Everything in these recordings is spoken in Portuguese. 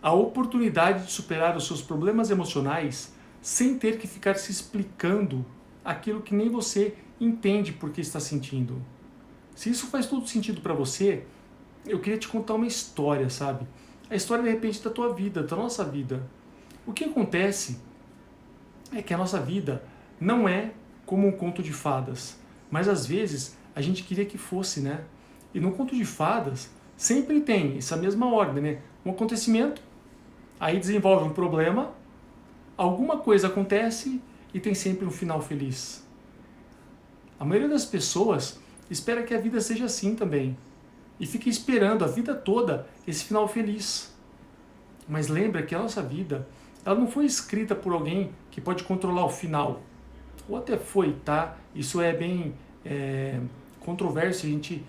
a oportunidade de superar os seus problemas emocionais sem ter que ficar se explicando aquilo que nem você entende porque está sentindo. Se isso faz todo sentido para você, eu queria te contar uma história, sabe? A história, de repente, da tua vida, da nossa vida. O que acontece é que a nossa vida não é como um conto de fadas, mas às vezes a gente queria que fosse, né? E no conto de fadas sempre tem essa mesma ordem, né? Um acontecimento, aí desenvolve um problema, alguma coisa acontece e tem sempre um final feliz. A maioria das pessoas espera que a vida seja assim também e fica esperando a vida toda esse final feliz. Mas lembra que a nossa vida, ela não foi escrita por alguém que pode controlar o final. Ou até foi, tá? Isso é bem controverso, a gente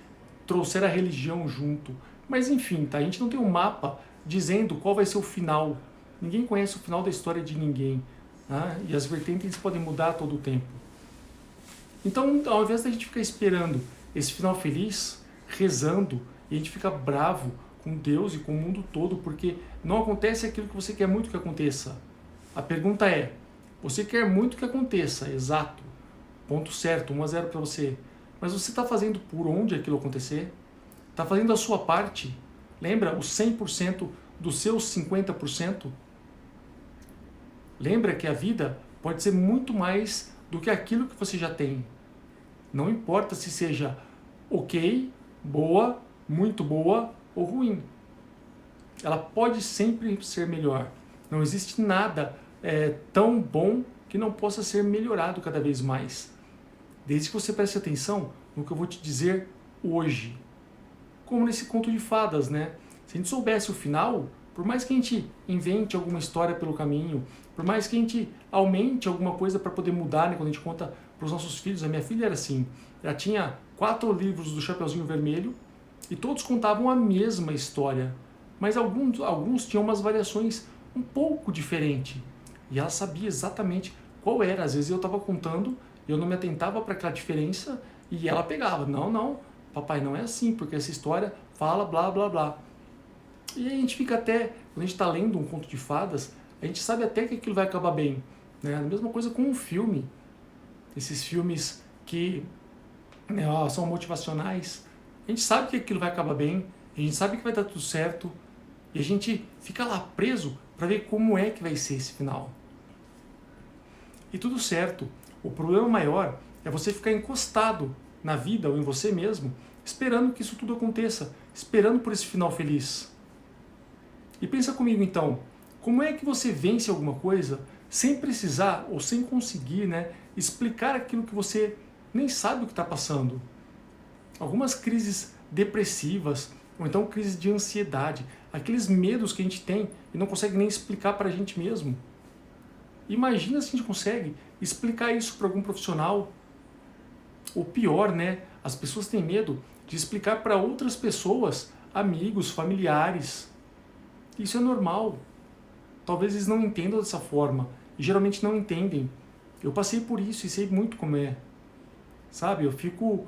trouxer a religião junto. Mas enfim, tá? A gente não tem um mapa dizendo qual vai ser o final. Ninguém conhece o final da história de ninguém. Tá? E as vertentes podem mudar a todo tempo. Então, ao invés da gente ficar esperando esse final feliz, rezando, e a gente fica bravo com Deus e com o mundo todo, porque não acontece aquilo que você quer muito que aconteça. A pergunta é, você quer muito que aconteça, exato, ponto certo, 1-0 para você, mas você está fazendo por onde aquilo acontecer? Está fazendo a sua parte? Lembra os 100% dos seus 50%? Lembra que a vida pode ser muito mais do que aquilo que você já tem. Não importa se seja ok, boa, muito boa ou ruim. Ela pode sempre ser melhor. Não existe nada tão bom que não possa ser melhorado cada vez mais. Desde que você preste atenção no que eu vou te dizer hoje. Como nesse conto de fadas, né? Se a gente soubesse o final, por mais que a gente invente alguma história pelo caminho, por mais que a gente aumente alguma coisa para poder mudar, né? Quando a gente conta para os nossos filhos, a minha filha era assim, ela tinha 4 livros do Chapeuzinho Vermelho e todos contavam a mesma história, mas alguns tinham umas variações um pouco diferentes e ela sabia exatamente qual era. Às vezes eu estava contando e eu não me atentava para aquela diferença e ela pegava, não, papai, não é assim, porque essa história fala blá blá blá. E a gente fica até, quando a gente está lendo um conto de fadas, a gente sabe até que aquilo vai acabar bem. Né? A mesma coisa com um filme. Esses filmes que são motivacionais, a gente sabe que aquilo vai acabar bem, a gente sabe que vai dar tudo certo, e a gente fica lá preso para ver como é que vai ser esse final. E tudo certo. O problema maior é você ficar encostado na vida ou em você mesmo, esperando que isso tudo aconteça, esperando por esse final feliz. E pensa comigo então, como é que você vence alguma coisa sem precisar ou sem conseguir, né, explicar aquilo que você nem sabe o que está passando? Algumas crises depressivas, ou então crises de ansiedade, aqueles medos que a gente tem e não consegue nem explicar para a gente mesmo. Imagina se a gente consegue explicar isso para algum profissional. Ou pior, né? As pessoas têm medo de explicar para outras pessoas, amigos, familiares. Isso é normal. Talvez eles não entendam dessa forma. E geralmente não entendem. Eu passei por isso e sei muito como é. Sabe? Eu fico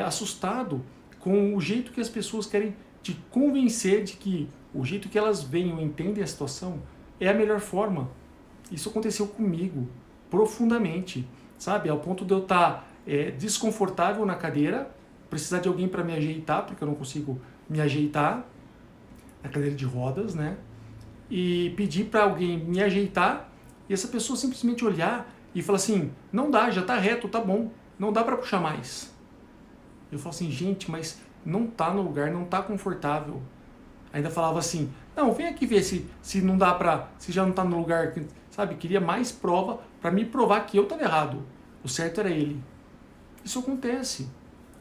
assustado com o jeito que as pessoas querem te convencer de que o jeito que elas veem ou entendem a situação é a melhor forma. Isso aconteceu comigo profundamente, sabe? Ao ponto de eu estar desconfortável na cadeira, precisar de alguém para me ajeitar, porque eu não consigo me ajeitar na cadeira de rodas, né? E pedir para alguém me ajeitar e essa pessoa simplesmente olhar e falar assim, não dá, já está reto, tá bom, não dá para puxar mais. Eu falo assim, gente, mas não tá no lugar, não tá confortável. Ainda falava assim, não, vem aqui ver se não dá pra, se já não tá no lugar, sabe? Queria mais prova para me provar que eu estava errado. O certo era ele. Isso acontece.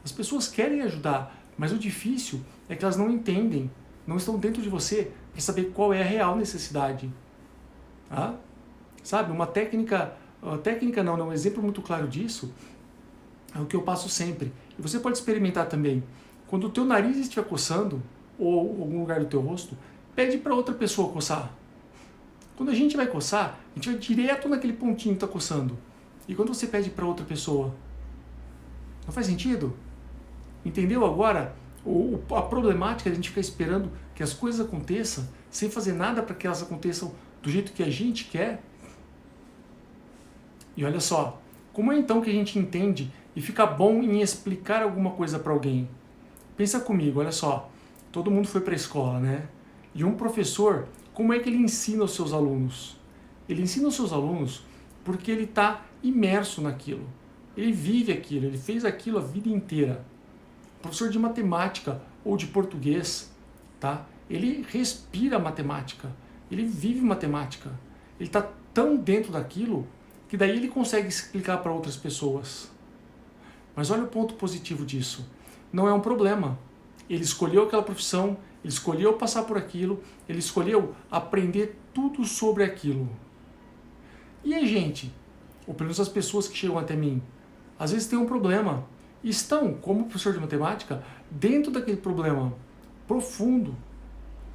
As pessoas querem ajudar, mas o difícil é que elas não entendem, não estão dentro de você para saber qual é a real necessidade. Tá? Sabe, uma técnica não, um exemplo muito claro disso é o que eu passo sempre. E você pode experimentar também. Quando o teu nariz estiver coçando, ou algum lugar do teu rosto, pede para outra pessoa coçar. Quando a gente vai coçar, a gente vai direto naquele pontinho que está coçando. E quando você pede para outra pessoa, não faz sentido? Entendeu agora a problemática de a gente ficar esperando que as coisas aconteçam sem fazer nada para que elas aconteçam do jeito que a gente quer. E olha só, como é então que a gente entende e fica bom em explicar alguma coisa para alguém? Pensa comigo, olha só, todo mundo foi para a escola, né? E um professor, como é que ele ensina os seus alunos? Ele ensina os seus alunos porque ele está imerso naquilo. Ele vive aquilo, ele fez aquilo a vida inteira. Professor de matemática ou de português, tá? Ele respira matemática, ele vive matemática. Ele está tão dentro daquilo que daí ele consegue explicar para outras pessoas. Mas olha o ponto positivo disso. Não é um problema. Ele escolheu aquela profissão, ele escolheu passar por aquilo, ele escolheu aprender tudo sobre aquilo. E a gente, ou pelo menos as pessoas que chegam até mim, às vezes têm um problema. E estão, como professor de matemática, dentro daquele problema profundo,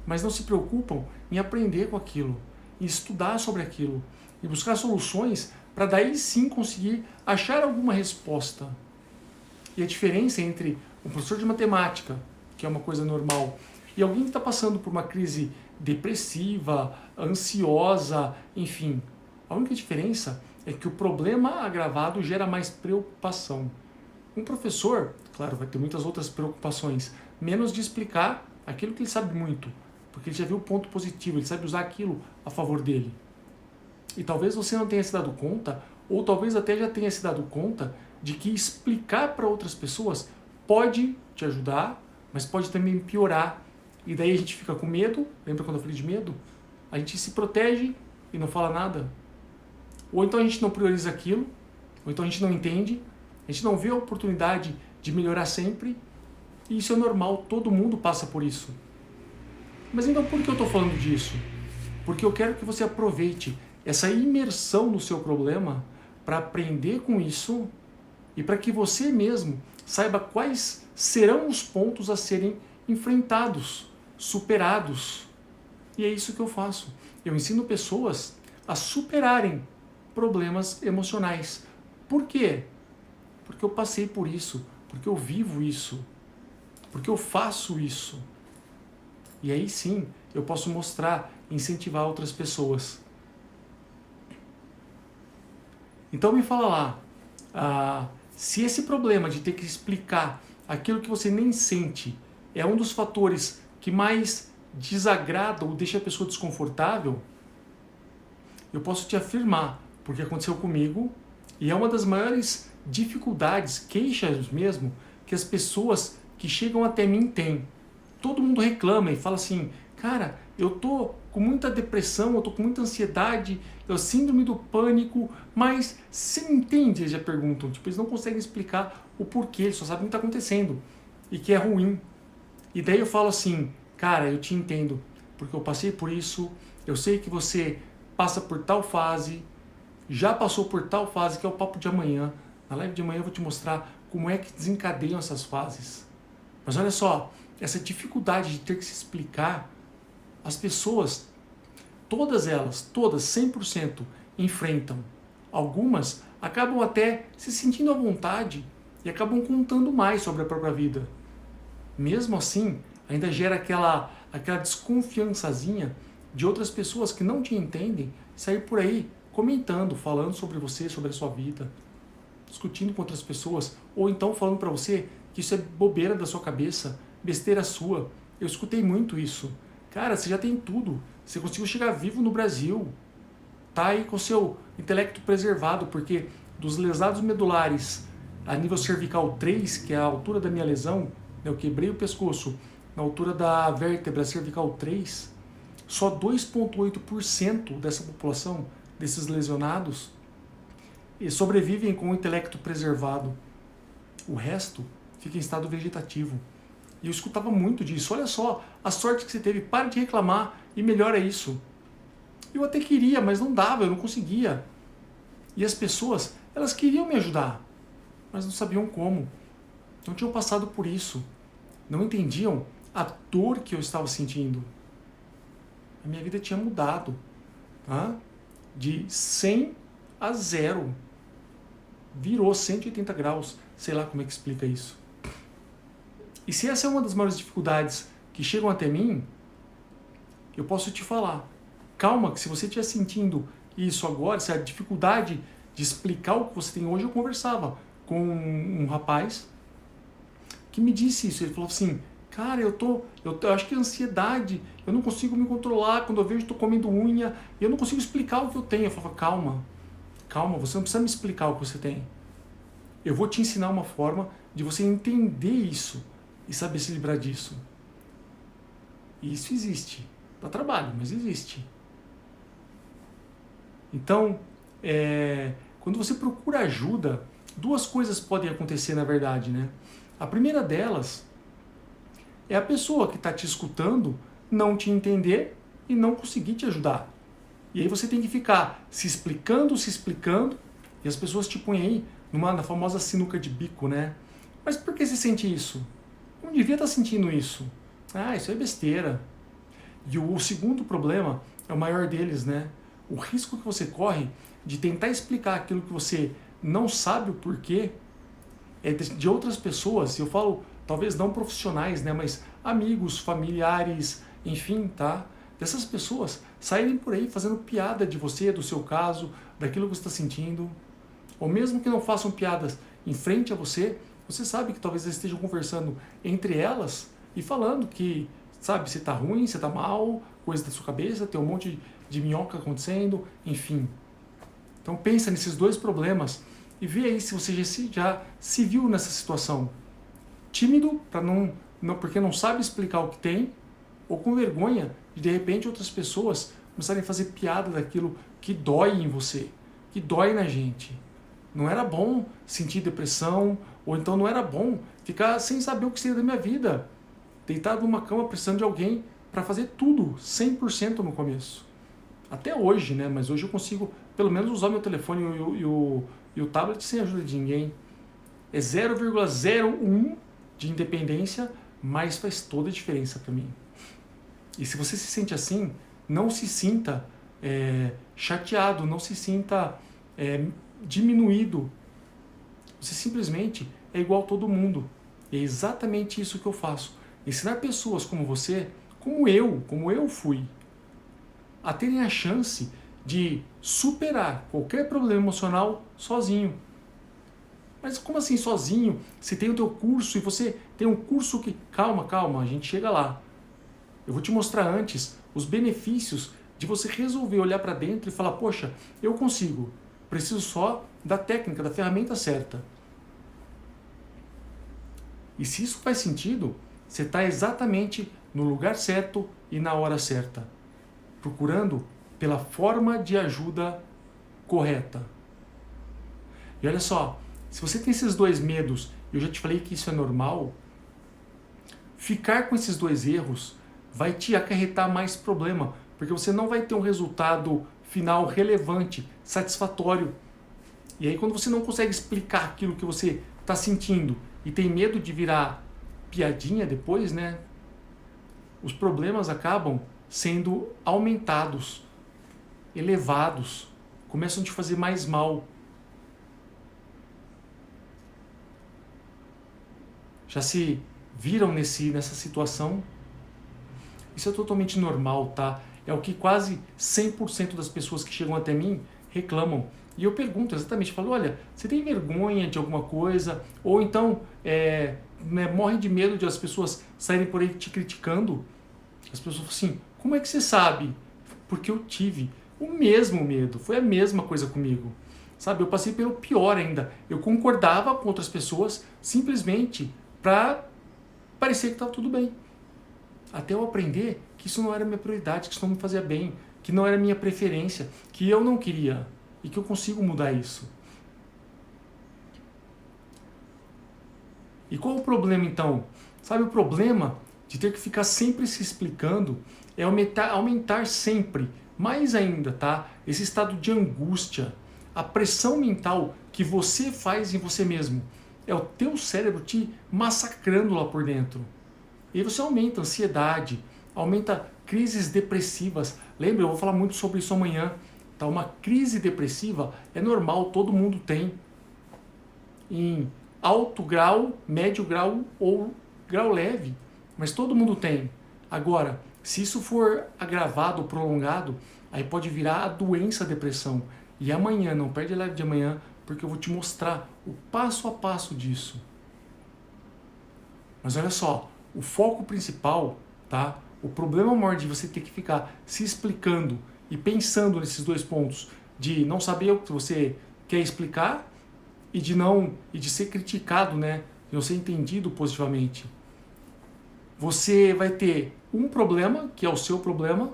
mas não se preocupam em aprender com aquilo, em estudar sobre aquilo, em buscar soluções para daí sim conseguir achar alguma resposta. E a diferença entre um professor de matemática, que é uma coisa normal, e alguém que está passando por uma crise depressiva, ansiosa, enfim, a única diferença é que o problema agravado gera mais preocupação. Um professor, claro, vai ter muitas outras preocupações, menos de explicar aquilo que ele sabe muito, porque ele já viu o ponto positivo, ele sabe usar aquilo a favor dele. E talvez você não tenha se dado conta, ou talvez até já tenha se dado conta, de que explicar para outras pessoas pode te ajudar, mas pode também piorar. E daí a gente fica com medo, lembra quando eu falei de medo? A gente se protege e não fala nada. Ou então a gente não prioriza aquilo, ou então a gente não entende, a gente não vê a oportunidade de melhorar sempre, e isso é normal, todo mundo passa por isso. Mas então por que eu estou falando disso? Porque eu quero que você aproveite essa imersão no seu problema para aprender com isso e para que você mesmo saiba quais serão os pontos a serem enfrentados, superados. E é isso que eu faço. Eu ensino pessoas a superarem problemas emocionais. Por quê? Porque eu passei por isso, porque eu vivo isso, porque eu faço isso. E aí sim, eu posso mostrar, incentivar outras pessoas. Então me fala lá, se esse problema de ter que explicar aquilo que você nem sente é um dos fatores que mais desagrada ou deixa a pessoa desconfortável, eu posso te afirmar, porque aconteceu comigo, e é uma das maiores dificuldades, queixas mesmo, que as pessoas que chegam até mim têm. Todo mundo reclama e fala assim, cara, eu tô com muita depressão, eu tô com muita ansiedade, eu síndrome do pânico, mas você me entende? Eles já perguntam, tipo, eles não conseguem explicar o porquê, eles só sabem o que está acontecendo e que é ruim. E daí eu falo assim, cara, eu te entendo, porque eu passei por isso, eu sei que você passa por tal fase, já passou por tal fase, que é o papo de amanhã. Na live de amanhã eu vou te mostrar como é que desencadeiam essas fases. Mas olha só, essa dificuldade de ter que se explicar, as pessoas, todas elas, todas, 100%, enfrentam. Algumas acabam até se sentindo à vontade e acabam contando mais sobre a própria vida. Mesmo assim, ainda gera aquela desconfiançazinha de outras pessoas que não te entendem sair por aí comentando, falando sobre você, sobre a sua vida, discutindo com outras pessoas, ou então falando para você que isso é bobeira da sua cabeça, besteira sua. Eu escutei muito isso. Cara, você já tem tudo. Você conseguiu chegar vivo no Brasil. Tá aí com o seu intelecto preservado, porque dos lesados medulares a nível cervical 3, que é a altura da minha lesão, eu quebrei o pescoço na altura da vértebra cervical 3, só 2,8% dessa população, desses lesionados, sobrevivem com o intelecto preservado. O resto fica em estado vegetativo. E eu escutava muito disso. Olha só a sorte que você teve, para de reclamar e melhora isso. Eu até queria, mas não dava, eu não conseguia. E as pessoas, elas queriam me ajudar, mas não sabiam como. Não tinham passado por isso. Não entendiam a dor que eu estava sentindo. A minha vida tinha mudado. Tá? De 100 a 0. Virou 180 graus. Sei lá como é que explica isso. E se essa é uma das maiores dificuldades que chegam até mim, eu posso te falar, calma, que se você estiver sentindo isso agora, se a dificuldade de explicar o que você tem hoje, eu conversava com um rapaz que me disse isso. Ele falou assim, cara, eu acho que é ansiedade, eu não consigo me controlar, quando eu vejo estou comendo unha, e eu não consigo explicar o que eu tenho. Eu falava, calma, você não precisa me explicar o que você tem. Eu vou te ensinar uma forma de você entender isso e saber se livrar disso. E isso existe. Dá trabalho, mas existe. Então, quando você procura ajuda, duas coisas podem acontecer na verdade, né? A primeira delas é a pessoa que está te escutando não te entender e não conseguir te ajudar. E aí você tem que ficar se explicando, e as pessoas te põem aí na famosa sinuca de bico, né? Mas por que você sente isso? Não devia estar sentindo isso. Ah, isso é besteira. E o segundo problema é o maior deles, né? O risco que você corre de tentar explicar aquilo que você não sabe o porquê é de outras pessoas, eu falo talvez não profissionais, né, mas amigos, familiares, enfim, tá? Dessas pessoas saírem por aí fazendo piada de você, do seu caso, daquilo que você está sentindo, ou mesmo que não façam piadas em frente a você, você sabe que talvez eles estejam conversando entre elas e falando que, sabe, você está ruim, você está mal, coisa da sua cabeça, tem um monte de minhoca acontecendo, enfim. Então pensa nesses dois problemas e vê aí se você já se viu nessa situação. Tímido, porque não sabe explicar o que tem, ou com vergonha de repente outras pessoas começarem a fazer piada daquilo que dói em você, que dói na gente. Não era bom sentir depressão, ou então não era bom ficar sem saber o que seria da minha vida, deitado numa cama precisando de alguém para fazer tudo, 100% no começo. Até hoje, né? Mas hoje eu consigo pelo menos usar meu telefone e o tablet sem ajuda de ninguém. É 0,01 de independência, mas faz toda a diferença para mim. E se você se sente assim, não se sinta chateado, não se sinta diminuído. Você simplesmente é igual a todo mundo. E é exatamente isso que eu faço. Ensinar pessoas como você, como eu fui, a terem a chance de superar qualquer problema emocional sozinho. Mas como assim sozinho? Se tem o teu curso e você tem um curso que... Calma, a gente chega lá. Eu vou te mostrar antes os benefícios de você resolver olhar para dentro e falar, poxa, eu consigo. Preciso só da técnica, da ferramenta certa. E se isso faz sentido, você está exatamente no lugar certo e na hora certa, procurando pela forma de ajuda correta. E olha só, se você tem esses dois medos, eu já te falei que isso é normal, ficar com esses dois erros vai te acarretar mais problema, porque você não vai ter um resultado final relevante, satisfatório. E aí quando você não consegue explicar aquilo que você está sentindo e tem medo de virar piadinha depois, né? Os problemas acabam sendo aumentados, elevados, começam a te fazer mais mal. Já se viram nessa situação? Isso é totalmente normal, tá? É o que quase 100% das pessoas que chegam até mim reclamam. E eu pergunto exatamente, falo, olha, você tem vergonha de alguma coisa? Ou então morre de medo de as pessoas saírem por aí te criticando? As pessoas falam assim, como é que você sabe? Porque eu tive o mesmo medo, foi a mesma coisa comigo. Sabe, eu passei pelo pior ainda. Eu concordava com outras pessoas simplesmente para parecer que estava tudo bem. Até eu aprender que isso não era minha prioridade, que isso não me fazia bem, que não era minha preferência, que eu não queria e que eu consigo mudar isso. E qual o problema então? Sabe, o problema de ter que ficar sempre se explicando é aumentar sempre, mais ainda, tá? Esse estado de angústia, a pressão mental que você faz em você mesmo. É o teu cérebro te massacrando lá por dentro. E aí você aumenta a ansiedade, aumenta crises depressivas. Lembra, eu vou falar muito sobre isso amanhã. Tá? Uma crise depressiva é normal, todo mundo tem. Em alto grau, médio grau ou grau leve. Mas todo mundo tem. Agora, Se isso for agravado ou prolongado, aí pode virar a doença a depressão. E amanhã, não perde a live de amanhã, porque eu vou te mostrar o passo a passo disso. Mas olha só, o foco principal, tá? O problema maior de você ter que ficar se explicando e pensando nesses dois pontos, de não saber o que você quer explicar e de ser criticado, né? De não ser entendido positivamente. Você vai ter um problema, que é o seu problema,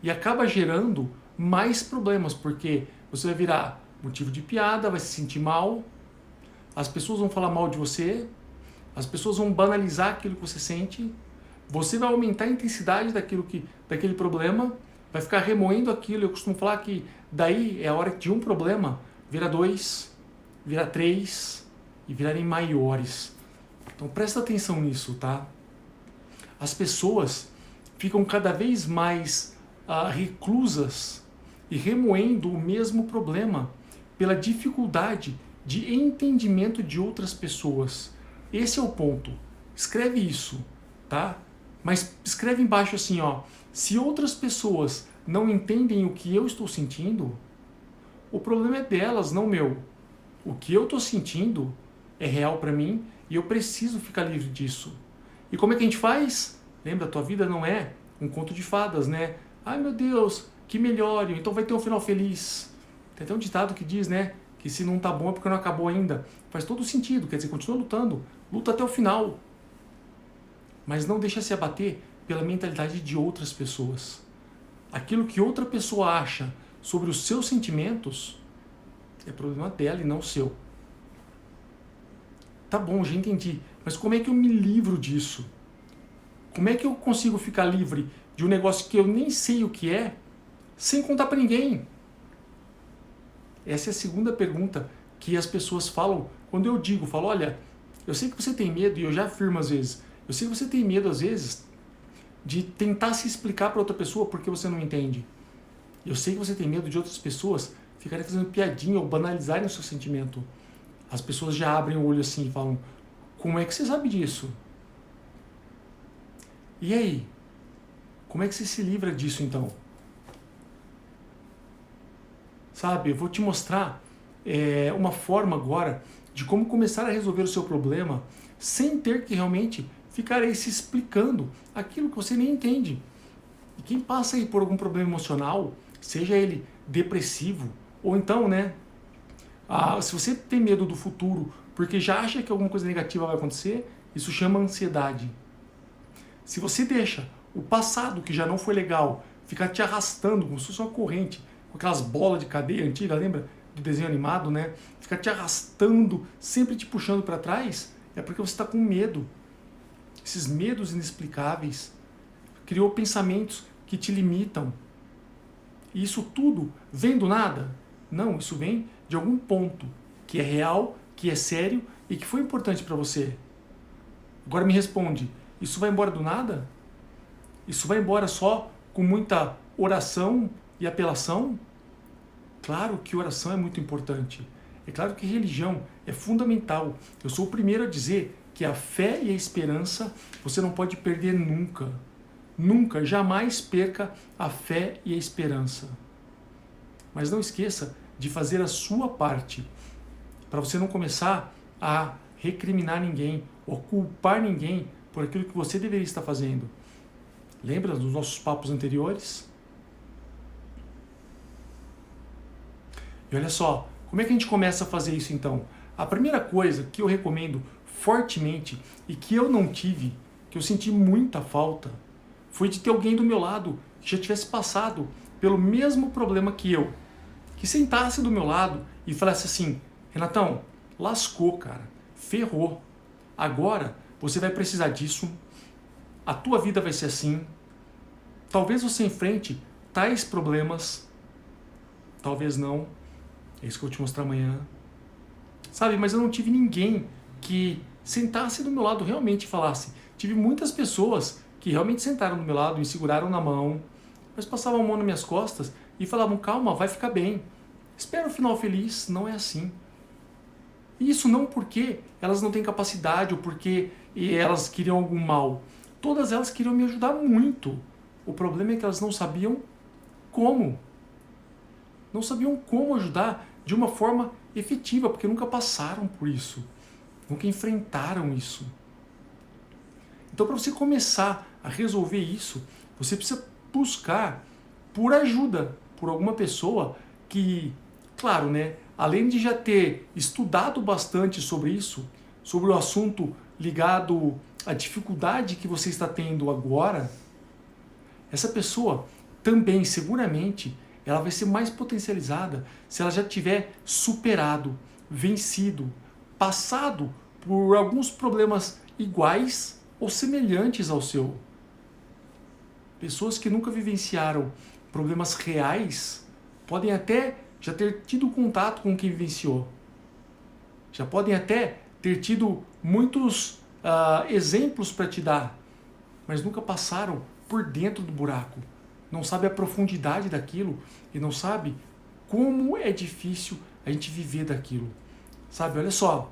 e acaba gerando mais problemas, porque você vai virar motivo de piada, vai se sentir mal, as pessoas vão falar mal de você, as pessoas vão banalizar aquilo que você sente, você vai aumentar a intensidade daquele problema, vai ficar remoendo aquilo. Eu costumo falar que daí é a hora de um problema vira 2, vira 3 e virarem maiores. Então presta atenção nisso, tá? As pessoas ficam cada vez mais reclusas e remoendo o mesmo problema pela dificuldade de entendimento de outras pessoas. Esse é o ponto. Escreve isso, tá? Mas escreve embaixo assim, ó. Se outras pessoas não entendem o que eu estou sentindo, o problema é delas, não meu. O que eu estou sentindo é real para mim e eu preciso ficar livre disso. E como é que a gente faz? Lembra, a tua vida não é um conto de fadas, né? Ai meu Deus, que melhore, então vai ter um final feliz. Tem até um ditado que diz, né? Que se não tá bom é porque não acabou ainda. Faz todo sentido, quer dizer, continua lutando. Luta até o final. Mas não deixa se abater pela mentalidade de outras pessoas. Aquilo que outra pessoa acha sobre os seus sentimentos é problema dela e não seu. Tá bom, já entendi. Mas como é que eu me livro disso? Como é que eu consigo ficar livre de um negócio que eu nem sei o que é, sem contar para ninguém? Essa é a segunda pergunta que as pessoas falam quando eu falo, olha, eu sei que você tem medo, e eu já afirmo às vezes, eu sei que você tem medo às vezes de tentar se explicar para outra pessoa porque você não entende. Eu sei que você tem medo de outras pessoas ficarem fazendo piadinha ou banalizarem o seu sentimento. As pessoas já abrem o olho assim e falam, como é que você sabe disso? E aí? Como é que você se livra disso então? Sabe, eu vou te mostrar uma forma agora de como começar a resolver o seu problema sem ter que realmente ficar aí se explicando aquilo que você nem entende. E quem passa aí por algum problema emocional, seja ele depressivo, ou então, né, se você tem medo do futuro porque já acha que alguma coisa negativa vai acontecer, isso chama ansiedade. Se você deixa o passado, que já não foi legal, ficar te arrastando como se fosse uma corrente, com aquelas bolas de cadeia antiga, lembra do desenho animado, né? Ficar te arrastando, sempre te puxando para trás, é porque você está com medo. Esses medos inexplicáveis criou pensamentos que te limitam. E isso tudo vem do nada? Não, isso vem de algum ponto que é real, que é sério e que foi importante para você. Agora me responde, isso vai embora do nada? Isso vai embora só com muita oração e apelação? Claro que oração é muito importante. É claro que religião é fundamental. Eu sou o primeiro a dizer que a fé e a esperança você não pode perder nunca. Nunca, jamais perca a fé e a esperança. Mas não esqueça de fazer a sua parte, para você não começar a recriminar ninguém ou culpar ninguém por aquilo que você deveria estar fazendo. Lembra dos nossos papos anteriores? E olha só, como é que a gente começa a fazer isso então? A primeira coisa que eu recomendo fortemente e que eu não tive, que eu senti muita falta, foi de ter alguém do meu lado que já tivesse passado pelo mesmo problema que eu. Que sentasse do meu lado e falasse assim, Renatão, lascou, cara, ferrou. Agora você vai precisar disso, a tua vida vai ser assim, talvez você enfrente tais problemas, talvez não, é isso que eu vou te mostrar amanhã. Sabe, mas eu não tive ninguém que sentasse do meu lado realmente e falasse. Tive muitas pessoas que realmente sentaram do meu lado, me seguraram na mão, mas passavam a mão nas minhas costas e falavam, calma, vai ficar bem. Espera o final feliz, não é assim. Isso não porque elas não têm capacidade ou porque elas queriam algum mal. Todas elas queriam me ajudar muito. O problema é que elas não sabiam como. Não sabiam como ajudar de uma forma efetiva, porque nunca passaram por isso. Nunca enfrentaram isso. Então, para você começar a resolver isso, você precisa buscar por ajuda, por alguma pessoa que, claro, né, além de já ter estudado bastante sobre isso, sobre o assunto ligado à dificuldade que você está tendo agora, essa pessoa também, seguramente, ela vai ser mais potencializada se ela já tiver superado, vencido, passado por alguns problemas iguais ou semelhantes ao seu. Pessoas que nunca vivenciaram problemas reais podem até já ter tido contato com quem vivenciou. Já podem até ter tido muitos exemplos para te dar, mas nunca passaram por dentro do buraco. Não sabe a profundidade daquilo e não sabe como é difícil a gente viver daquilo. Sabe, olha só,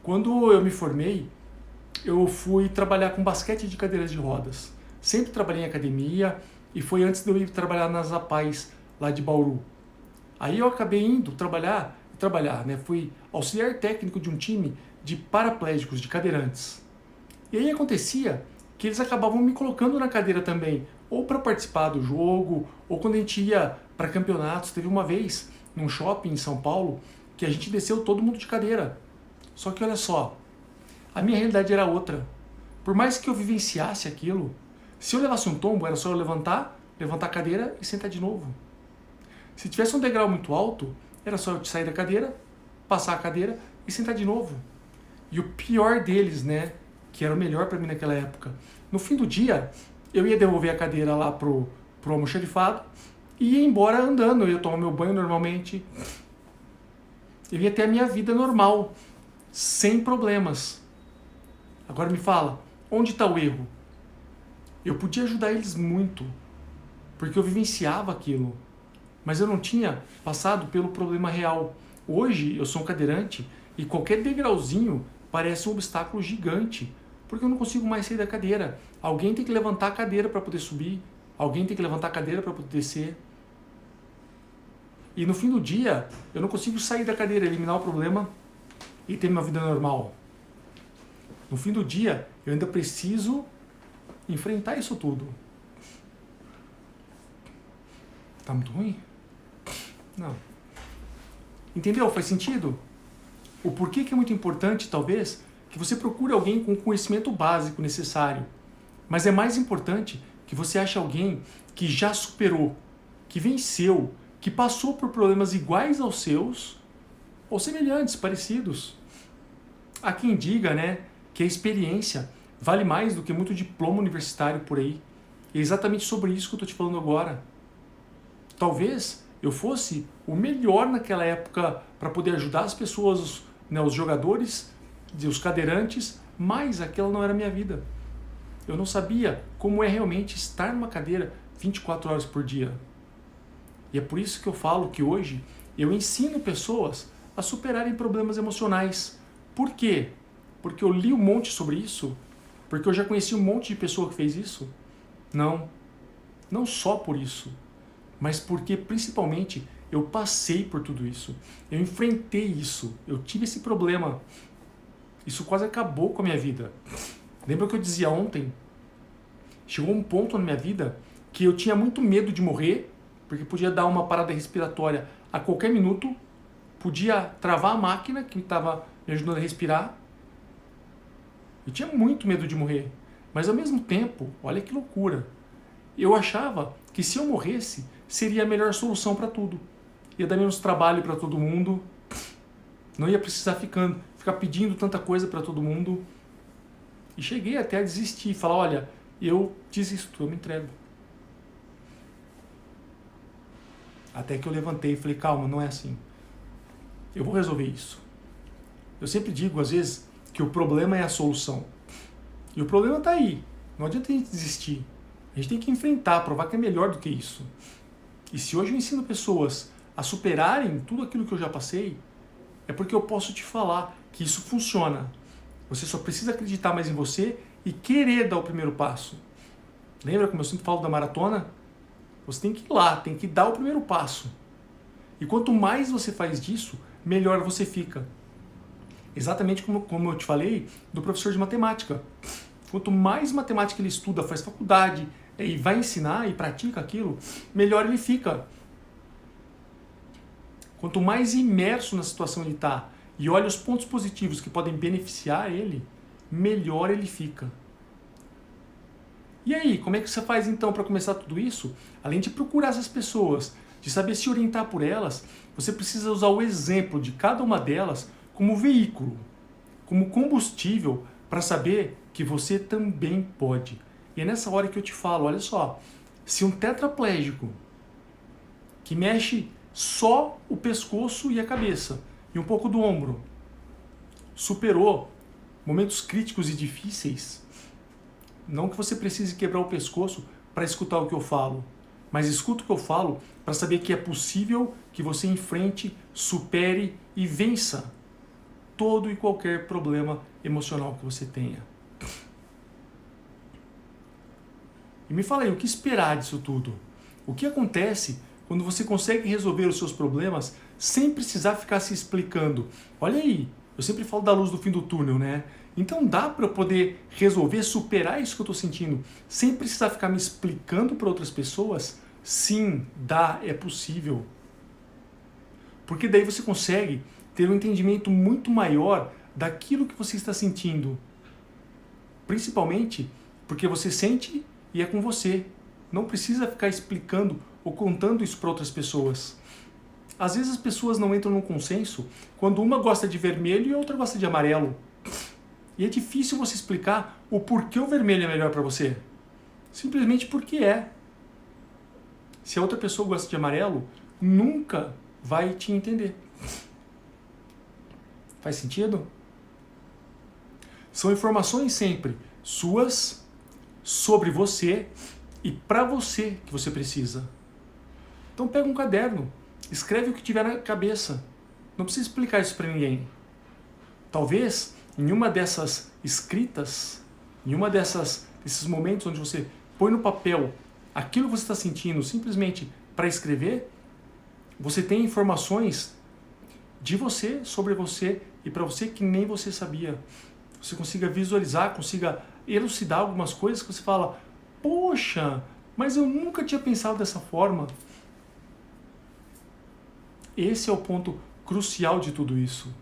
quando eu me formei, eu fui trabalhar com basquete de cadeiras de rodas. Sempre trabalhei em academia e foi antes de eu ir trabalhar nas APAES lá de Bauru. Aí eu acabei indo trabalhar, né? Fui auxiliar técnico de um time de paraplégicos, de cadeirantes. E aí acontecia que eles acabavam me colocando na cadeira também, ou para participar do jogo, ou quando a gente ia para campeonatos. Teve uma vez, num shopping em São Paulo, que a gente desceu todo mundo de cadeira. Só que olha só, a minha realidade era outra. Por mais que eu vivenciasse aquilo, se eu levasse um tombo, era só eu levantar a cadeira e sentar de novo. Se tivesse um degrau muito alto, era só eu sair da cadeira, passar a cadeira e sentar de novo. E o pior deles, né, que era o melhor para mim naquela época, no fim do dia, eu ia devolver a cadeira lá pro almoxarifado e ia embora andando, eu ia tomar meu banho normalmente. Eu ia ter a minha vida normal, sem problemas. Agora me fala, onde está o erro? Eu podia ajudar eles muito, porque eu vivenciava aquilo, mas eu não tinha passado pelo problema real. Hoje eu sou um cadeirante e qualquer degrauzinho parece um obstáculo gigante, porque eu não consigo mais sair da cadeira. Alguém tem que levantar a cadeira para poder subir, alguém tem que levantar a cadeira para poder descer. E no fim do dia, eu não consigo sair da cadeira, eliminar o problema e ter minha vida normal. No fim do dia, eu ainda preciso enfrentar isso tudo. Tá muito ruim? Não. Entendeu? Faz sentido? O porquê que é muito importante, talvez, que você procure alguém com o conhecimento básico necessário. Mas é mais importante que você ache alguém que já superou, que venceu, que passou por problemas iguais aos seus, ou semelhantes, parecidos. Há quem diga, né, que a experiência vale mais do que muito diploma universitário por aí. E é exatamente sobre isso que eu estou te falando agora. Talvez eu fosse o melhor naquela época para poder ajudar as pessoas, né, os jogadores, os cadeirantes, mas aquela não era a minha vida. Eu não sabia como é realmente estar numa cadeira 24 horas por dia. E é por isso que eu falo que hoje eu ensino pessoas a superarem problemas emocionais. Por quê? Porque eu li um monte sobre isso? Porque eu já conheci um monte de pessoa que fez isso? Não. Não só por isso, mas porque principalmente eu passei por tudo isso. Eu enfrentei isso. Eu tive esse problema. Isso quase acabou com a minha vida. Lembra que eu dizia ontem? Chegou um ponto na minha vida que eu tinha muito medo de morrer, porque podia dar uma parada respiratória a qualquer minuto, podia travar a máquina que estava me ajudando a respirar. Eu tinha muito medo de morrer, mas ao mesmo tempo, olha que loucura, eu achava que se eu morresse, seria a melhor solução para tudo. Ia dar menos trabalho para todo mundo, não ia precisar ficar pedindo tanta coisa para todo mundo. E cheguei até a desistir, falar, olha, eu desisto, eu me entrego. Até que eu levantei e falei, calma, não é assim. Eu vou resolver isso. Eu sempre digo, às vezes, que o problema é a solução. E o problema está aí. Não adianta a gente desistir. A gente tem que enfrentar, provar que é melhor do que isso. E se hoje eu ensino pessoas a superarem tudo aquilo que eu já passei, é porque eu posso te falar que isso funciona. Você só precisa acreditar mais em você e querer dar o primeiro passo. Lembra como eu sempre falo da maratona? Você tem que ir lá, tem que dar o primeiro passo. E quanto mais você faz disso, melhor você fica. Exatamente como eu te falei do professor de matemática. Quanto mais matemática ele estuda, faz faculdade, e vai ensinar e pratica aquilo, melhor ele fica. Quanto mais imerso na situação ele está e olha os pontos positivos que podem beneficiar ele, melhor ele fica. E aí, como é que você faz então para começar tudo isso? Além de procurar essas pessoas, de saber se orientar por elas, você precisa usar o exemplo de cada uma delas como veículo, como combustível para saber que você também pode. E é nessa hora que eu te falo, olha só, se um tetraplégico que mexe só o pescoço e a cabeça e um pouco do ombro superou momentos críticos e difíceis, não que você precise quebrar o pescoço para escutar o que eu falo, mas escuta o que eu falo para saber que é possível que você enfrente, supere e vença todo e qualquer problema emocional que você tenha. E me fala aí, o que esperar disso tudo? O que acontece quando você consegue resolver os seus problemas sem precisar ficar se explicando? Olha aí, eu sempre falo da luz do fim do túnel, né? Então dá para eu poder resolver, superar isso que eu estou sentindo, sem precisar ficar me explicando para outras pessoas? Sim, dá, é possível. Porque daí você consegue ter um entendimento muito maior daquilo que você está sentindo. Principalmente porque você sente e é com você. Não precisa ficar explicando ou contando isso para outras pessoas. Às vezes as pessoas não entram num consenso quando uma gosta de vermelho e a outra gosta de amarelo. E é difícil você explicar o porquê o vermelho é melhor para você. Simplesmente porque é. Se a outra pessoa gosta de amarelo, nunca vai te entender. Faz sentido? São informações sempre suas, sobre você e para você que você precisa. Então pega um caderno, escreve o que tiver na cabeça. Não precisa explicar isso para ninguém. Talvez em uma dessas escritas, em uma desses momentos onde você põe no papel aquilo que você está sentindo simplesmente para escrever, você tem informações de você, sobre você e para você que nem você sabia. Você consiga visualizar, consiga elucidar algumas coisas que você fala, poxa, mas eu nunca tinha pensado dessa forma. Esse é o ponto crucial de tudo isso.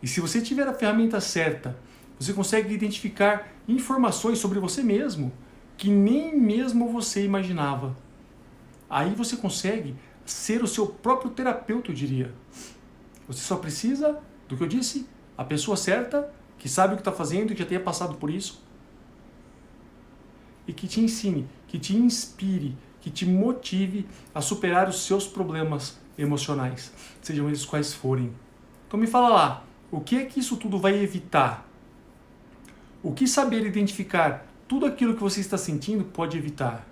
E se você tiver a ferramenta certa, você consegue identificar informações sobre você mesmo que nem mesmo você imaginava. Aí você consegue ser o seu próprio terapeuta, eu diria. Você só precisa, do que eu disse, a pessoa certa, que sabe o que está fazendo e que já tenha passado por isso, e que te ensine, que te inspire, que te motive a superar os seus problemas emocionais, sejam eles quais forem. Então me fala lá, o que é que isso tudo vai evitar? O que saber identificar tudo aquilo que você está sentindo pode evitar?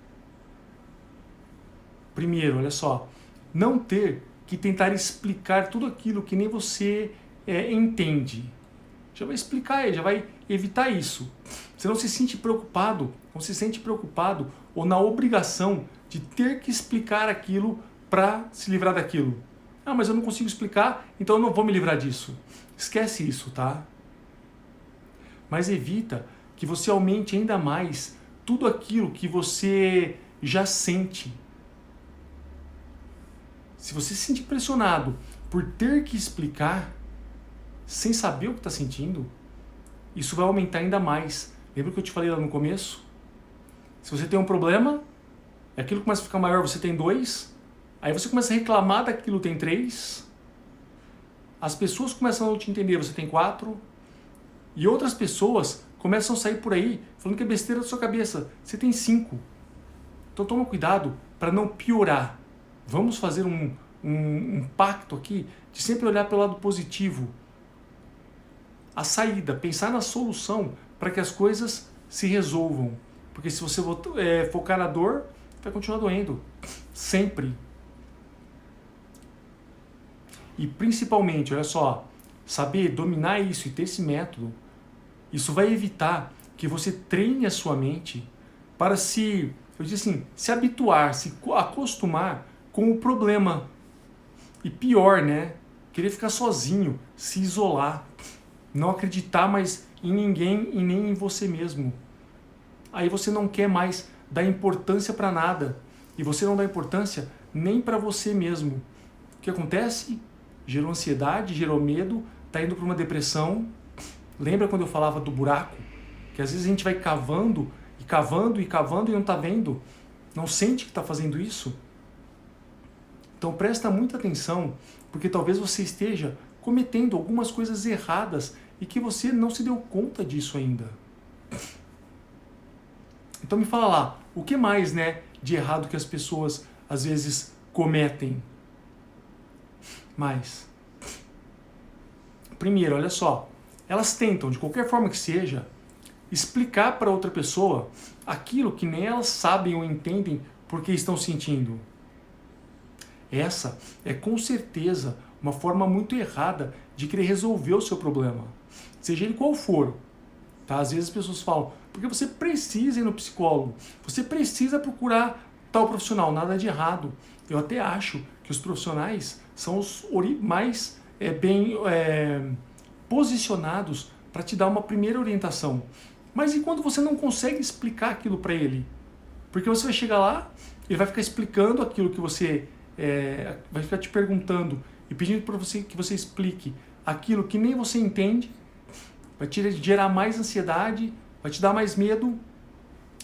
Primeiro, olha só, não ter que tentar explicar tudo aquilo que nem você entende. Já vai explicar, já vai evitar isso. Você não se sente preocupado, ou na obrigação de ter que explicar aquilo para se livrar daquilo. Ah, mas eu não consigo explicar, então eu não vou me livrar disso. Esquece isso, tá? Mas evita que você aumente ainda mais tudo aquilo que você já sente. Se você se sentir pressionado por ter que explicar, sem saber o que está sentindo, isso vai aumentar ainda mais. Lembra que eu te falei lá no começo? Se você tem um problema, aquilo começa a ficar maior, você tem 2, aí você começa a reclamar daquilo, tem 3, as pessoas começam a não te entender, você tem 4, e outras pessoas começam a sair por aí falando que é besteira da sua cabeça, você tem 5. Então toma cuidado para não piorar. Vamos fazer um pacto aqui de sempre olhar pelo lado positivo. A saída, pensar na solução para que as coisas se resolvam. Porque se você focar na dor, vai continuar doendo. Sempre. E principalmente, olha só, saber dominar isso e ter esse método, isso vai evitar que você treine a sua mente para eu disse assim, se habituar, se acostumar com o problema. E pior, né? Querer ficar sozinho, se isolar, não acreditar mais em ninguém e nem em você mesmo. Aí você não quer mais dar importância para nada. E você não dá importância nem para você mesmo. O que acontece? Gerou ansiedade, gerou medo, está indo para uma depressão. Lembra quando eu falava do buraco? Que às vezes a gente vai cavando e cavando e cavando e não está vendo. Não sente que está fazendo isso? Então presta muita atenção, porque talvez você esteja cometendo algumas coisas erradas e que você não se deu conta disso ainda. Então me fala lá, o que mais, né, de errado que as pessoas às vezes cometem? Mas, primeiro, olha só, elas tentam, de qualquer forma que seja, explicar para outra pessoa aquilo que nem elas sabem ou entendem porque estão sentindo. Essa é com certeza uma forma muito errada de querer resolver o seu problema, seja ele qual for. Tá? Às vezes as pessoas falam, porque você precisa ir no psicólogo, você precisa procurar tal profissional, nada de errado. Eu até acho que os profissionais são os mais bem posicionados para te dar uma primeira orientação. Mas e quando você não consegue explicar aquilo para ele? Porque você vai chegar lá, ele vai ficar explicando aquilo que você... vai ficar te perguntando e pedindo para você que você explique aquilo que nem você entende, vai te gerar mais ansiedade, vai te dar mais medo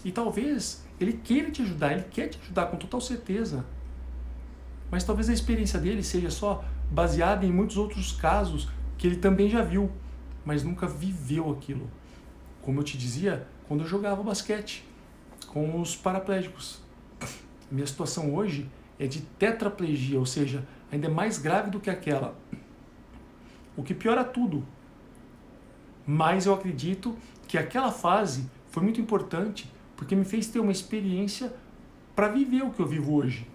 e talvez ele queira te ajudar, ele quer te ajudar com total certeza, mas talvez a experiência dele seja só baseada em muitos outros casos que ele também já viu, mas nunca viveu aquilo. Como eu te dizia, quando eu jogava basquete com os paraplégicos. Minha situação hoje é de tetraplegia, ou seja, ainda é mais grave do que aquela. O que piora tudo. Mas eu acredito que aquela fase foi muito importante porque me fez ter uma experiência para viver o que eu vivo hoje.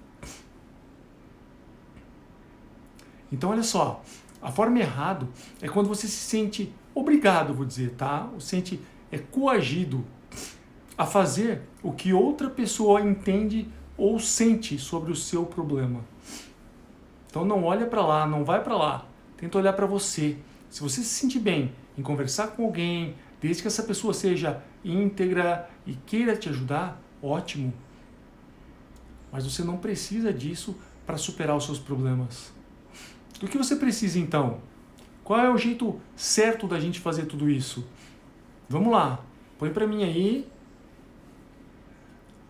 Então, olha só, a forma errada é quando você se sente obrigado, vou dizer, tá? Ou se sente coagido a fazer o que outra pessoa entende ou sente sobre o seu problema. Então não olha para lá, não vai para lá. Tenta olhar para você. Se você se sentir bem em conversar com alguém, desde que essa pessoa seja íntegra e queira te ajudar, ótimo. Mas você não precisa disso para superar os seus problemas. Do que você precisa então? Qual é o jeito certo da gente fazer tudo isso? Vamos lá, põe para mim aí.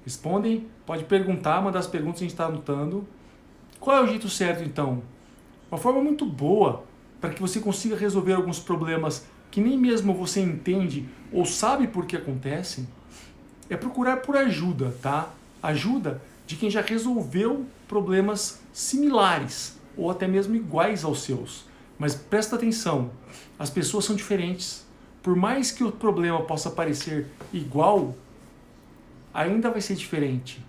Respondem, pode perguntar, mandar as perguntas que a gente está anotando. Qual é o jeito certo então? Uma forma muito boa para que você consiga resolver alguns problemas que nem mesmo você entende ou sabe por que acontecem, é procurar por ajuda, tá? Ajuda de quem já resolveu problemas similares ou até mesmo iguais aos seus. Mas presta atenção, as pessoas são diferentes. Por mais que o problema possa parecer igual, ainda vai ser diferente.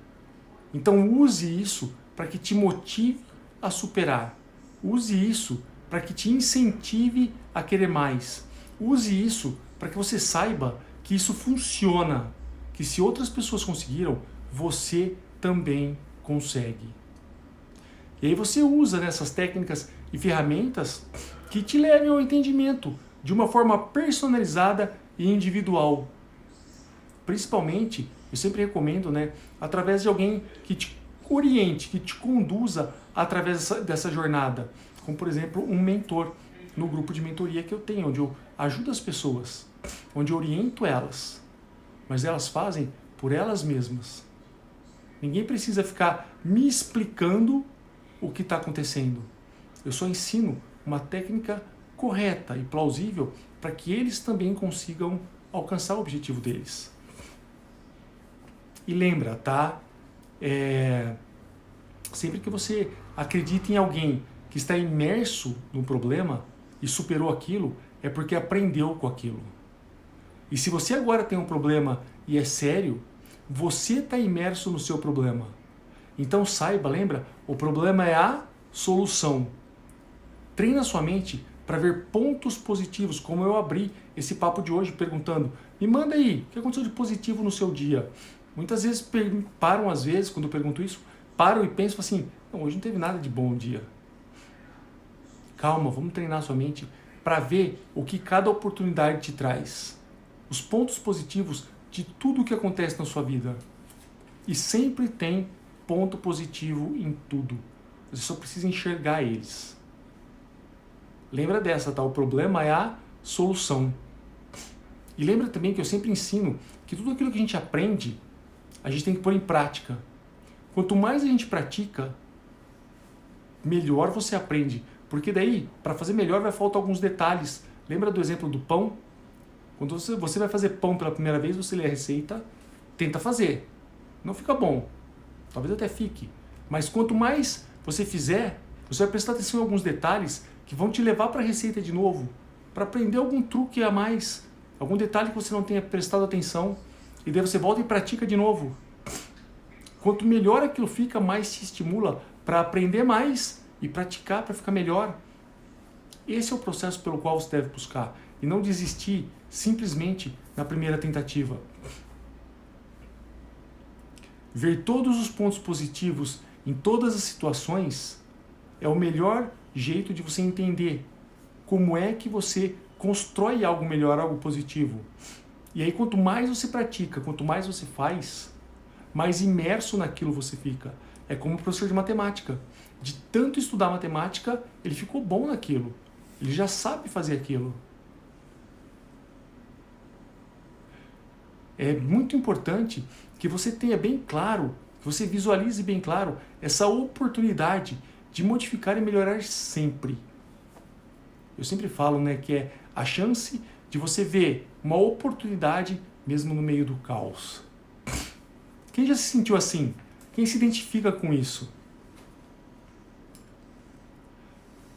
Então use isso para que te motive a superar. Use isso para que te incentive a querer mais. Use isso para que você saiba que isso funciona. Que se outras pessoas conseguiram, você também consegue. E aí você usa nessas técnicas e ferramentas que te levem ao entendimento de uma forma personalizada e individual. Principalmente, eu sempre recomendo, né, através de alguém que te oriente, que te conduza através dessa jornada. Como, por exemplo, um mentor no grupo de mentoria que eu tenho, onde eu ajudo as pessoas, onde eu oriento elas. Mas elas fazem por elas mesmas. Ninguém precisa ficar me explicando o que está acontecendo. Eu só ensino uma técnica correta e plausível para que eles também consigam alcançar o objetivo deles. E lembra, tá? Sempre que você acredita em alguém que está imerso no problema e superou aquilo, é porque aprendeu com aquilo. E se você agora tem um problema e é sério, você está imerso no seu problema. Então saiba, lembra, o problema é a solução. Treina sua mente para ver pontos positivos, como eu abri esse papo de hoje perguntando, me manda aí, o que aconteceu de positivo no seu dia? Muitas vezes param, às vezes, quando eu pergunto isso, param e pensam assim, não, hoje não teve nada de bom dia. Calma, vamos treinar sua mente para ver o que cada oportunidade te traz. Os pontos positivos de tudo o que acontece na sua vida. E sempre tem ponto positivo em tudo. Você só precisa enxergar eles. Lembra dessa, tá? O problema é a solução. E lembra também que eu sempre ensino que tudo aquilo que a gente aprende, a gente tem que pôr em prática. Quanto mais a gente pratica, melhor você aprende. Porque daí, para fazer melhor, vai faltar alguns detalhes. Lembra do exemplo do pão? Quando você vai fazer pão pela primeira vez, você lê a receita, tenta fazer. Não fica bom. Talvez até fique. Mas quanto mais você fizer, você vai prestar atenção em alguns detalhes que vão te levar para a receita de novo, para aprender algum truque a mais, algum detalhe que você não tenha prestado atenção, e daí você volta e pratica de novo. Quanto melhor aquilo fica, mais te estimula para aprender mais e praticar para ficar melhor. Esse é o processo pelo qual você deve buscar, e não desistir simplesmente na primeira tentativa. Ver todos os pontos positivos em todas as situações é o melhor jeito de você entender como é que você constrói algo melhor, algo positivo. E aí, quanto mais você pratica, quanto mais você faz, mais imerso naquilo você fica. É como o professor de matemática. De tanto estudar matemática, ele ficou bom naquilo. Ele já sabe fazer aquilo. É muito importante que você tenha bem claro, que você visualize bem claro essa oportunidade de modificar e melhorar sempre. Eu sempre falo, né, que é a chance de você ver uma oportunidade mesmo no meio do caos. Quem já se sentiu assim? Quem se identifica com isso?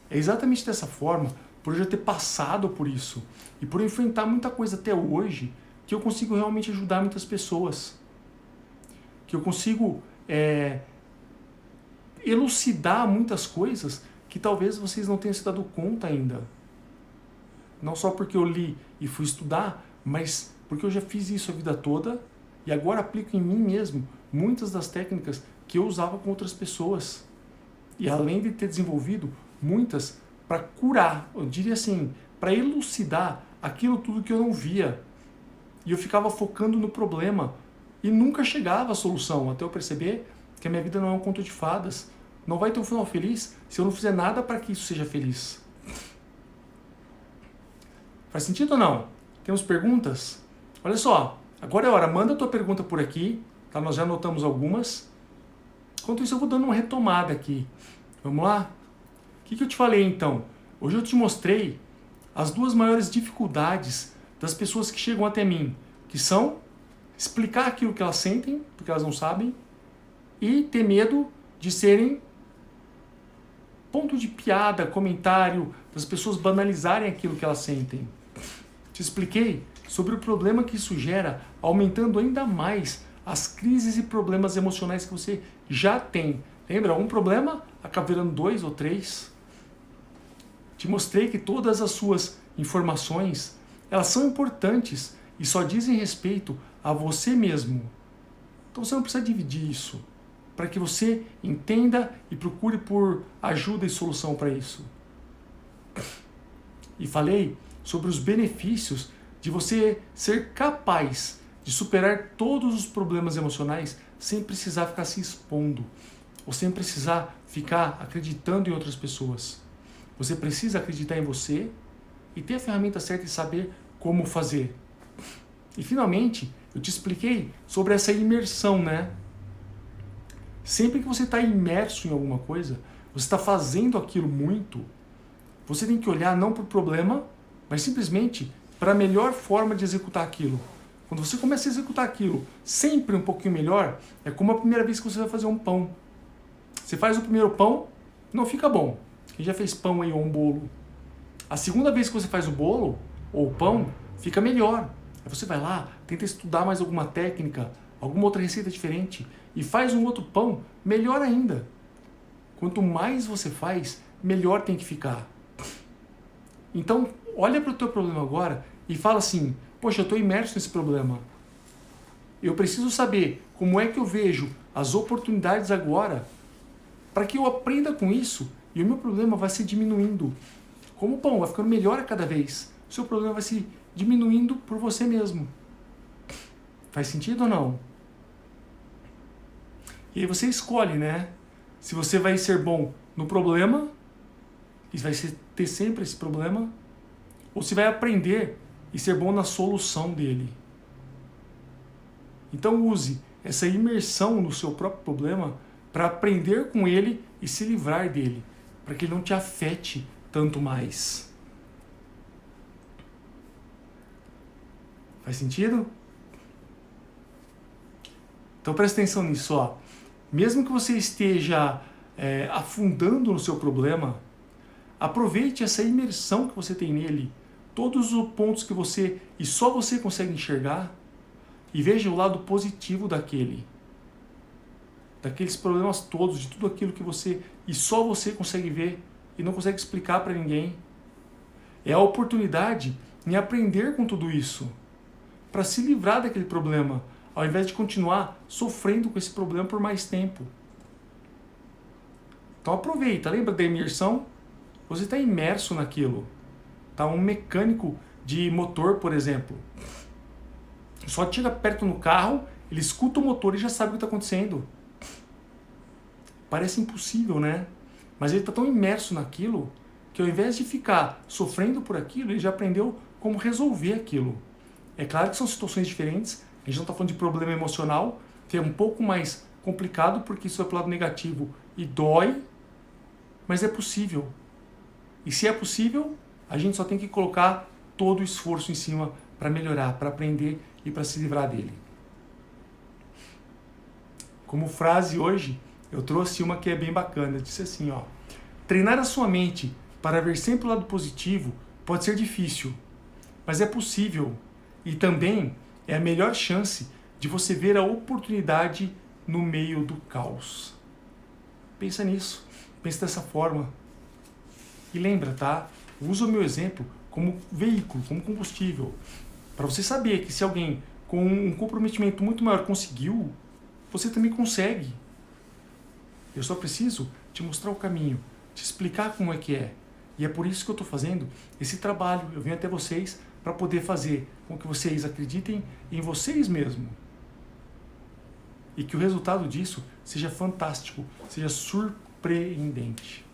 É exatamente dessa forma, por eu já ter passado por isso e por enfrentar muita coisa até hoje, que eu consigo realmente ajudar muitas pessoas. Que eu consigo elucidar muitas coisas que talvez vocês não tenham se dado conta ainda. Não só porque eu li e fui estudar, mas porque eu já fiz isso a vida toda e agora aplico em mim mesmo muitas das técnicas que eu usava com outras pessoas. E além de ter desenvolvido muitas para curar, eu diria assim, para elucidar aquilo tudo que eu não via. E eu ficava focando no problema e nunca chegava à solução, até eu perceber que a minha vida não é um conto de fadas. Não vai ter um final feliz se eu não fizer nada para que isso seja feliz. Faz sentido ou não? Temos perguntas? Olha só, agora é a hora, manda a tua pergunta por aqui, tá? Nós já anotamos algumas. Enquanto isso eu vou dando uma retomada aqui. Vamos lá? O que eu te falei então? Hoje eu te mostrei as duas maiores dificuldades das pessoas que chegam até mim, que são explicar aquilo que elas sentem, porque elas não sabem, e ter medo de serem ponto de piada, comentário, das pessoas banalizarem aquilo que elas sentem. Te expliquei sobre o problema que isso gera, aumentando ainda mais as crises e problemas emocionais que você já tem. Lembra? Um problema acaba virando 2 ou 3. Te mostrei que todas as suas informações, elas são importantes e só dizem respeito a você mesmo. Então você não precisa dividir isso, para que você entenda e procure por ajuda e solução para isso. E falei sobre os benefícios de você ser capaz de superar todos os problemas emocionais sem precisar ficar se expondo, ou sem precisar ficar acreditando em outras pessoas. Você precisa acreditar em você e ter a ferramenta certa e saber como fazer. E finalmente, eu te expliquei sobre essa imersão, né? Sempre que você está imerso em alguma coisa, você está fazendo aquilo muito, você tem que olhar não para o problema, mas simplesmente para a melhor forma de executar aquilo. Quando você começa a executar aquilo sempre um pouquinho melhor, é como a primeira vez que você vai fazer um pão. Você faz o primeiro pão, não fica bom. Quem já fez pão aí ou um bolo? A segunda vez que você faz o bolo ou o pão, fica melhor. Aí você vai lá, tenta estudar mais alguma técnica, alguma outra receita diferente e faz um outro pão, melhor ainda. Quanto mais você faz, melhor tem que ficar. Então, olha para o teu problema agora e fala assim, poxa, eu estou imerso nesse problema. Eu preciso saber Como é que eu vejo as oportunidades agora para que eu aprenda com isso e o meu problema vai se diminuindo. Como o pão vai ficando melhor a cada vez, o seu problema vai se diminuindo por você mesmo. Faz sentido ou não? E aí você escolhe, né? Se você vai ser bom no problema, e vai ter sempre esse problema, ou se vai aprender e ser bom na solução dele. Então use essa imersão no seu próprio problema para aprender com ele e se livrar dele, para que ele não te afete tanto mais. Faz sentido? Então presta atenção nisso, ó. Mesmo que você esteja afundando no seu problema, aproveite essa imersão que você tem nele, todos os pontos que você e só você consegue enxergar, e veja o lado positivo daqueles problemas todos, de tudo aquilo que você e só você consegue ver e não consegue explicar para ninguém. É a oportunidade em aprender com tudo isso, para se livrar daquele problema, ao invés de continuar sofrendo com esse problema por mais tempo. Então aproveita, lembra da imersão? Você está imerso naquilo. Tá? Um mecânico de motor, por exemplo, só chega perto no carro, ele escuta o motor e já sabe o que está acontecendo. Parece impossível, né? Mas ele está tão imerso naquilo que ao invés de ficar sofrendo por aquilo, ele já aprendeu como resolver aquilo. É claro que são situações diferentes, a gente não está falando de problema emocional, que é um pouco mais complicado porque isso é pro lado negativo e dói, mas é possível. E se é possível, a gente só tem que colocar todo o esforço em cima para melhorar, para aprender e para se livrar dele. Como frase hoje, eu trouxe uma que é bem bacana. Eu disse assim, ó: treinar a sua mente para ver sempre o lado positivo pode ser difícil, mas é possível. E também é a melhor chance de você ver a oportunidade no meio do caos. Pensa nisso, pensa dessa forma. E lembra, tá? Usa o meu exemplo como veículo, como combustível, para você saber que se alguém com um comprometimento muito maior conseguiu, você também consegue. Eu só preciso te mostrar o caminho, te explicar como é que é. E é por isso que eu estou fazendo esse trabalho. Eu venho até vocês para poder fazer com que vocês acreditem em vocês mesmos. E que o resultado disso seja fantástico, seja surpreendente.